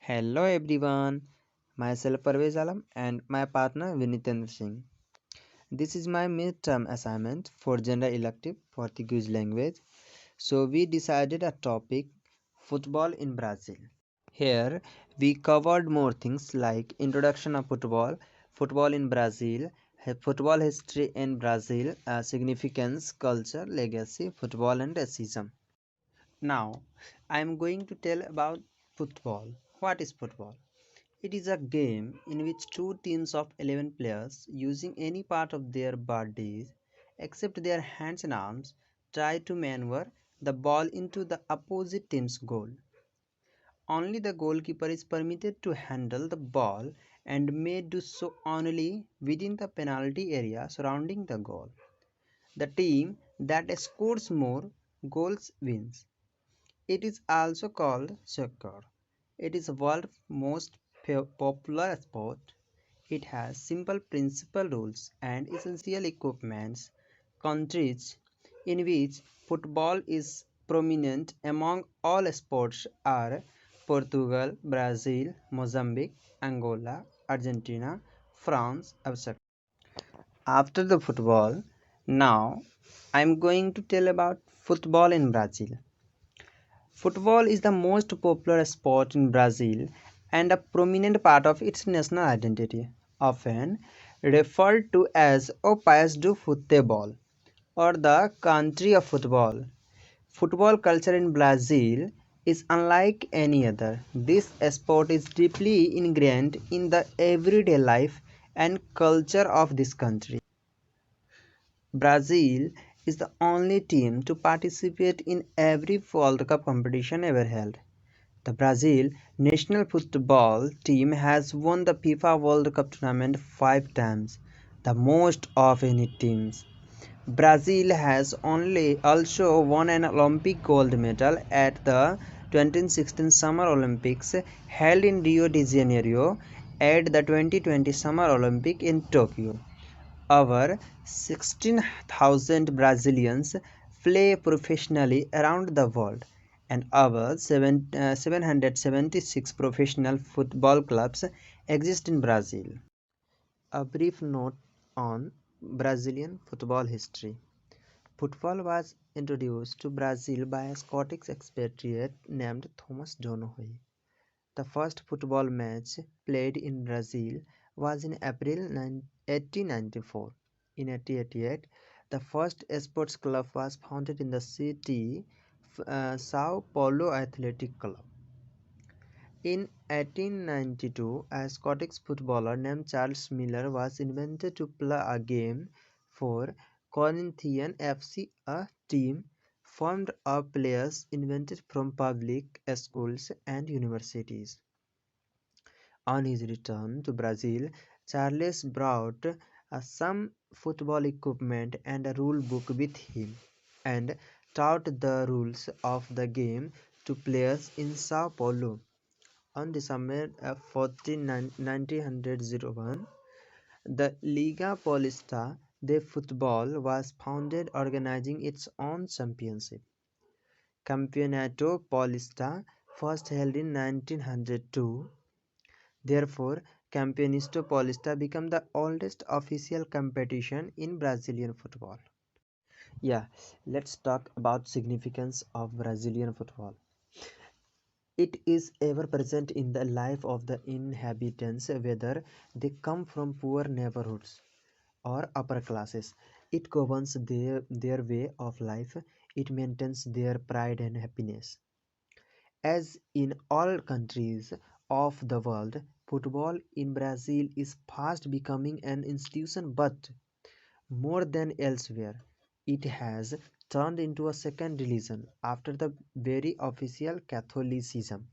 Hello everyone, myself Parvel Alam and my partner Vinitendra Singh. This is my midterm assignment for General Elective Portuguese Language. So we decided a topic football in Brazil. Here we covered more things like introduction of football, football in Brazil, football history in Brazil, significance, culture, legacy, football and racism. Now I am going to tell about football. What is football? It is a game in which two teams of 11 players, using any part of their bodies except their hands and arms, try to maneuver the ball into the opposite team's goal. Only the goalkeeper is permitted to handle the ball and may do so only within the penalty area surrounding the goal. The team that scores more goals wins. It is also called soccer. It is the world's most popular sport. It has simple principal rules and essential equipments. Countries in which football is prominent among all sports are Portugal, Brazil, Mozambique, Angola, Argentina, France, etc. After the football, now I am going to tell about football in Brazil. Football is the most popular sport in Brazil and a prominent part of its national identity, often referred to as O País do Futebol or the country of football. Football culture in Brazil is unlike any other. This sport is deeply ingrained in the everyday life and culture of this country. Brazil is the only team to participate in every World Cup competition ever held. The Brazil national football team has won the FIFA World Cup tournament 5 times, the most of any teams. Brazil has only also won an Olympic gold medal at the 2016 Summer Olympics held in Rio de Janeiro at the 2020 Summer Olympic in Tokyo. Over 16,000 Brazilians play professionally around the world, and over 776 professional football clubs exist in Brazil. A brief note on Brazilian football history. Football was introduced to Brazil by a Scottish expatriate named Thomas Donohoe. The first football match played in Brazil was in April 1894. In 1888, the first sports club was founded in the city, Sao Paulo Athletic Club. In 1892, a Scottish footballer named Charles Miller was invented to play a game for Corinthian FC, a team formed of players invented from public schools and universities. On his return to Brazil, Charles brought some football equipment and a rule book with him, and taught the rules of the game to players in Sao Paulo. On December 14, 1901, the Liga Paulista de Futebol was founded, organizing its own championship. Campeonato Paulista, first held in 1902. Therefore, Campeonato Paulista became the oldest official competition in Brazilian football. Yeah, let's talk about significance of Brazilian football. It is ever present in the life of the inhabitants, whether they come from poor neighborhoods or upper classes. It governs their way of life. It maintains their pride and happiness. As in all countries of the world, football in Brazil is fast becoming an institution, but more than elsewhere, it has turned into a second religion after the very official Catholicism.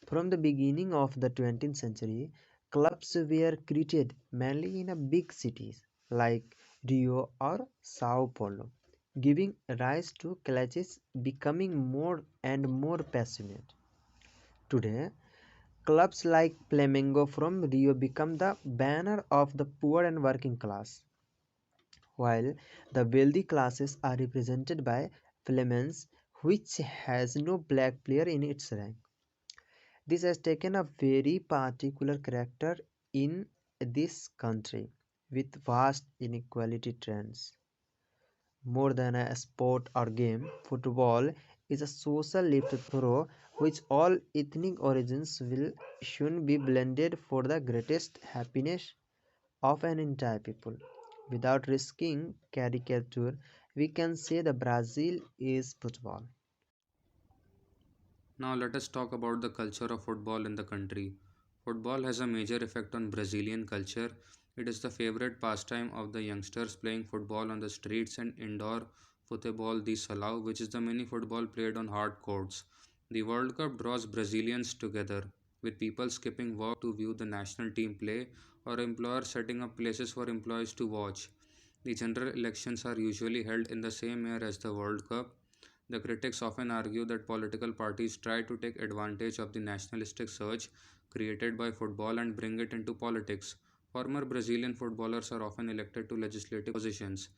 From the beginning of the 20th century, clubs were created mainly in big cities like Rio or Sao Paulo, giving rise to classes becoming more and more passionate. Today, clubs like Flamengo from Rio become the banner of the poor and working class, while the wealthy classes are represented by Fluminense, which has no black player in its rank. This has taken a very particular character in this country with vast inequality trends. More than a sport or game, football is a social lift through which all ethnic origins will soon be blended for the greatest happiness of an entire people. Without risking caricature, we can say the Brazil is football. Now let us talk about the culture of football in the country. Football has a major effect on Brazilian culture. It is the favorite pastime of the youngsters playing football on the streets and indoor futebol de salão, which is the mini football played on hard courts. The World Cup draws Brazilians together, with people skipping work to view the national team play or employers setting up places for employees to watch. The general elections are usually held in the same year as the World Cup. The critics often argue that political parties try to take advantage of the nationalistic surge created by football and bring it into politics. Former Brazilian footballers are often elected to legislative positions.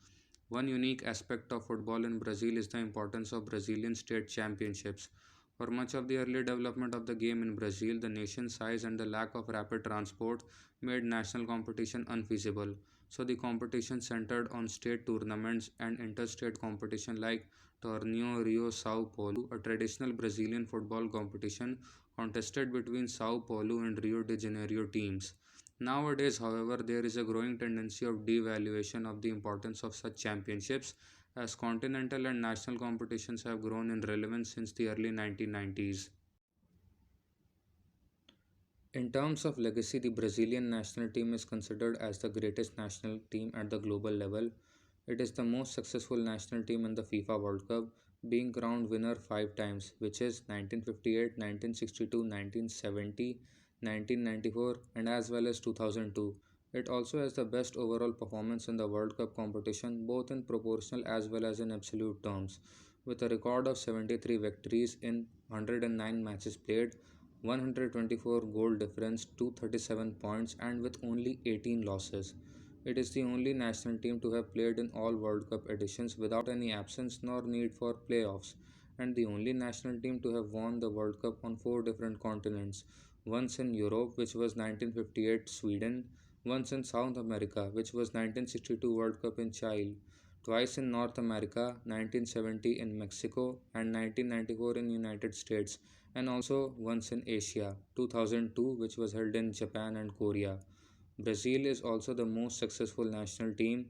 One unique aspect of football in Brazil is the importance of Brazilian state championships. For much of the early development of the game in Brazil, the nation's size and the lack of rapid transport made national competition unfeasible. So the competition centered on state tournaments and interstate competition like Torneio Rio Sao Paulo, a traditional Brazilian football competition contested between Sao Paulo and Rio de Janeiro teams. Nowadays, however, there is a growing tendency of devaluation of the importance of such championships as continental and national competitions have grown in relevance since the early 1990s. In terms of legacy, the Brazilian national team is considered as the greatest national team at the global level. It is the most successful national team in the FIFA World Cup, being crowned winner 5 times, which is 1958, 1962, 1970, 1994, and as well as 2002. It also has the best overall performance in the World Cup competition, both in proportional as well as in absolute terms, with a record of 73 victories in 109 matches played, 124 goal difference, 237 points, and with only 18 losses. It is the only national team to have played in all World Cup editions without any absence nor need for playoffs, and the only national team to have won the World Cup on 4 different continents, once in Europe, which was 1958 Sweden, once in South America, which was 1962 World Cup in Chile, twice in North America, 1970 in Mexico and 1994 in United States, and also once in Asia, 2002, which was held in Japan and Korea. Brazil is also the most successful national team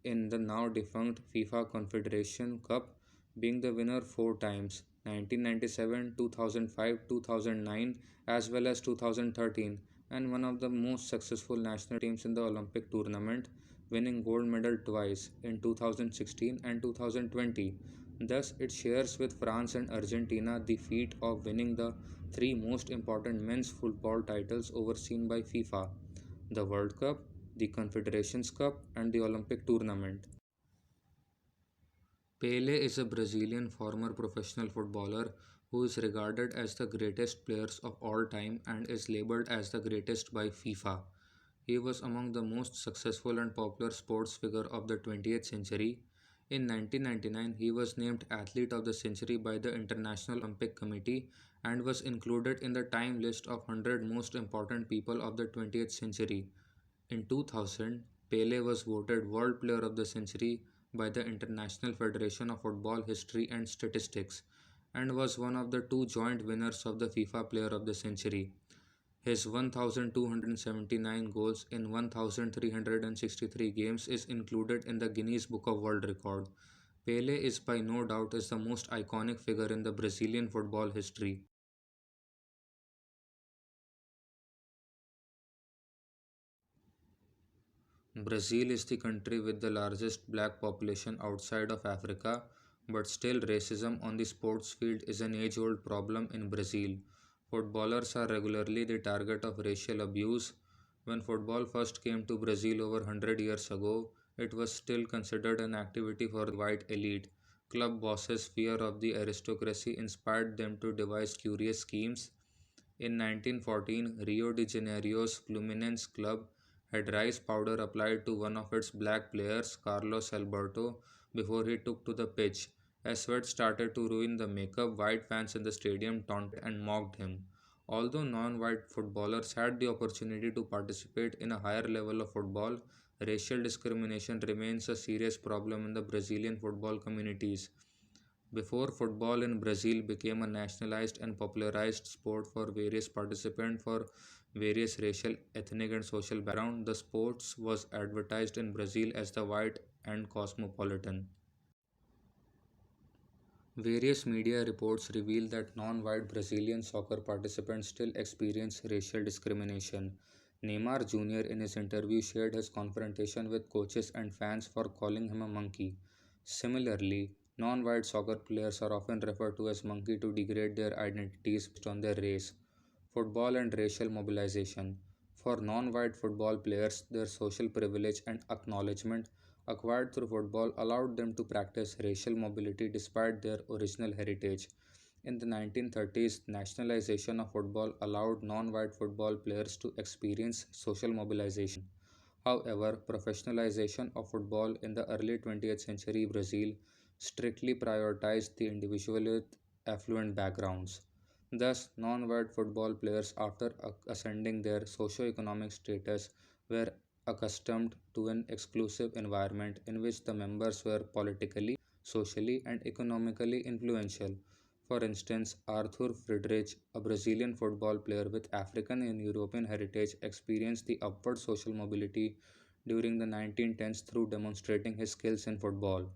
in the now defunct FIFA Confederation Cup, being the winner 4 times, 1997, 2005, 2009, as well as 2013, and one of the most successful national teams in the Olympic tournament, winning gold medal twice in 2016 and 2020. Thus, it shares with France and Argentina the feat of winning the three most important men's football titles overseen by FIFA: the World Cup, the Confederations Cup, and the Olympic tournament. Pele is a Brazilian former professional footballer who is regarded as the greatest players of all time and is labeled as the greatest by FIFA. He was among the most successful and popular sports figure of the 20th century. In 1999, he was named Athlete of the Century by the International Olympic Committee and was included in the Time list of 100 most important people of the 20th century. In 2000, Pele was voted World Player of the Century by the International Federation of Football History and Statistics and was one of the two joint winners of the FIFA Player of the Century. His 1,279 goals in 1,363 games is included in the Guinness Book of World Record. Pele is by no doubt is the most iconic figure in the Brazilian football history. Brazil is the country with the largest black population outside of Africa, but still racism on the sports field is an age-old problem in Brazil. Footballers are regularly the target of racial abuse. When football first came to Brazil over 100 years ago, it was still considered an activity for the white elite. Club bosses' fear of the aristocracy inspired them to devise curious schemes. In 1914, Rio de Janeiro's Fluminense club had rice powder applied to one of its black players, Carlos Alberto, before he took to the pitch. As sweat started to ruin the makeup, white fans in the stadium taunted and mocked him. Although non white footballers had the opportunity to participate in a higher level of football, racial discrimination remains a serious problem in the Brazilian football communities. Before football in Brazil became a nationalized and popularized sport for various participants for various racial, ethnic, and social background, the sports was advertised in Brazil as the white and cosmopolitan. Various media reports reveal that non white Brazilian soccer participants still experience racial discrimination. Neymar Jr., in his interview, shared his confrontation with coaches and fans for calling him a monkey. Similarly, non white soccer players are often referred to as monkey to degrade their identities based on their race. Football and racial mobilization. For non white football players, their social privilege and acknowledgement acquired through football allowed them to practice racial mobility despite their original heritage. In the 1930s, nationalization of football allowed non white football players to experience social mobilization. However, professionalization of football in the early 20th century Brazil strictly prioritized the individual with affluent backgrounds. Thus, non white football players, after ascending their socio-economic status, were accustomed to an exclusive environment in which the members were politically, socially, and economically influential. For instance, Arthur Friedrich, a Brazilian football player with African and European heritage, experienced the upward social mobility during the 1910s through demonstrating his skills in football.